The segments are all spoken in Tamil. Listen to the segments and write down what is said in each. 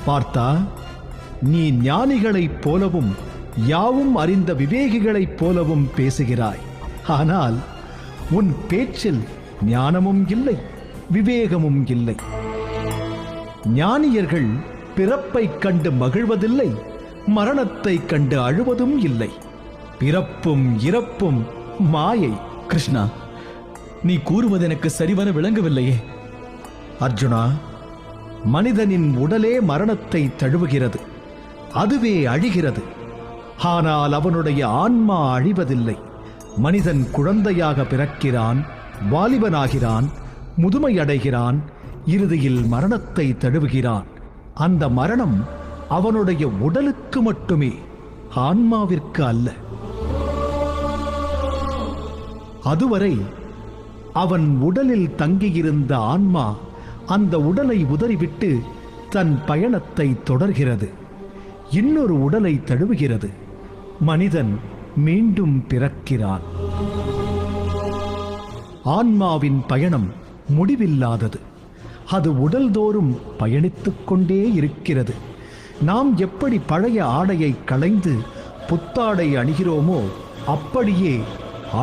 பார்த்தா, நீ ஞானிகளைப் போலவும் யாவும் அறிந்த விவேகிகளைப் போலவும் பேசுகிறாய். ஆனால் உன் பேச்சில் ஞானமும் இல்லை, விவேகமும் இல்லை. ஞானியர்கள் பிறப்பைக் கண்டு மகிழ்வதில்லை, மரணத்தைக் கண்டு அழுவதும் இல்லை. பிறப்பும் இறப்பும் மாயை. கிருஷ்ணா, நீ கூறுவது எனக்கு சரிவர விளங்கவில்லையே. அர்ஜுனா, மனிதனின் உடலே மரணத்தை தழுவுகிறது, அதுவே அழிகிறது. ஆனால் அவனுடைய ஆன்மா அழிவதில்லை. மனிதன் குழந்தையாக பிறக்கிறான், வாலிபனாகிறான், முதுமை அடைகிறான், இறுதியில் மரணத்தை தழுவுகிறான். அந்த மரணம் அவனுடைய உடலுக்கு மட்டுமே, ஆன்மாவிற்கு அல்ல. அதுவரை அவன் உடலில் தங்கியிருந்த ஆன்மா அந்த உடலை உதறிவிட்டு தன் பயணத்தை தொடர்கிறது, இன்னொரு உடலை தழுவுகிறது. மனிதன் மீண்டும் பிறக்கிறான். ஆன்மாவின் பயணம் முடிவில்லாதது. அது உடல்தோறும் பயணித்துக் கொண்டே இருக்கிறது. நாம் எப்படி பழைய ஆடையை களைந்து புத்தாடை அணிகிறோமோ, அப்படியே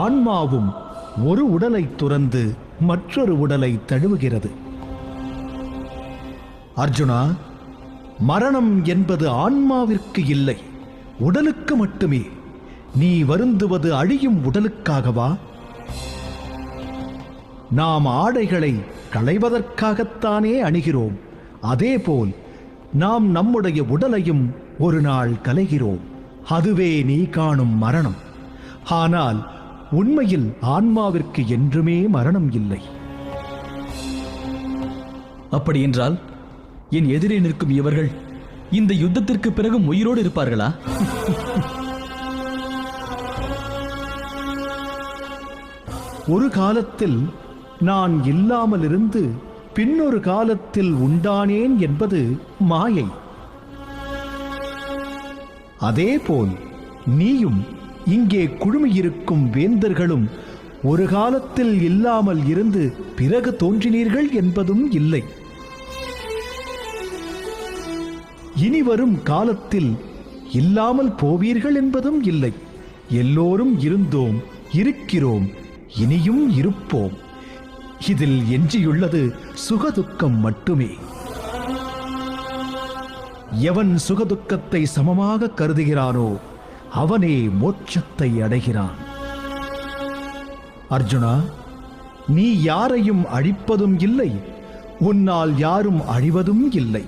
ஆன்மாவும் ஒரு உடலை துறந்து மற்றொரு உடலை தழுவுகிறது. அர்ஜுனா, மரணம் என்பது ஆன்மாவிற்கு இல்லை, உடலுக்கு மட்டுமே. நீ வருந்துவது அழியும் உடலுக்காகவா? நாம் ஆடைகளை களைவதற்காகத்தானே அணிகிறோம். அதேபோல் நாம் நம்முடைய உடலையும் ஒரு நாள் களைகிறோம். அதுவே நீ காணும் மரணம். ஆனால் உண்மையில் ஆன்மாவிற்கு என்றுமே மரணம் இல்லை. அப்படியென்றால் என் எதிரே நிற்கும் இவர்கள் இந்த யுத்தத்திற்கு பிறகும் உயிரோடு இருப்பார்களா? ஒரு காலத்தில் நான் இல்லாமல் இருந்து பின்னொரு காலத்தில் உண்டானேன் என்பது மாயை. அதேபோல் நீயும் இங்கே குழுமியிருக்கும் வேந்தர்களும் ஒரு காலத்தில் இல்லாமல் இருந்து பிறகு தோன்றினீர்கள் என்பதும் இல்லை. இனிவரும் காலத்தில் இல்லாமல் போவீர்கள் என்பதும் இல்லை. எல்லோரும் இருந்தோம், இருக்கிறோம், இனியும் இருப்போம். இதில் எஞ்சியுள்ளது சுகதுக்கம் மட்டுமே. எவன் சுகதுக்கத்தை சமமாக கருதுகிறானோ அவனே மோட்சத்தை அடைகிறான். அர்ஜுனா, நீ யாரையும் அழிப்பதும் இல்லை, உன்னால் யாரும் அழிவதும் இல்லை.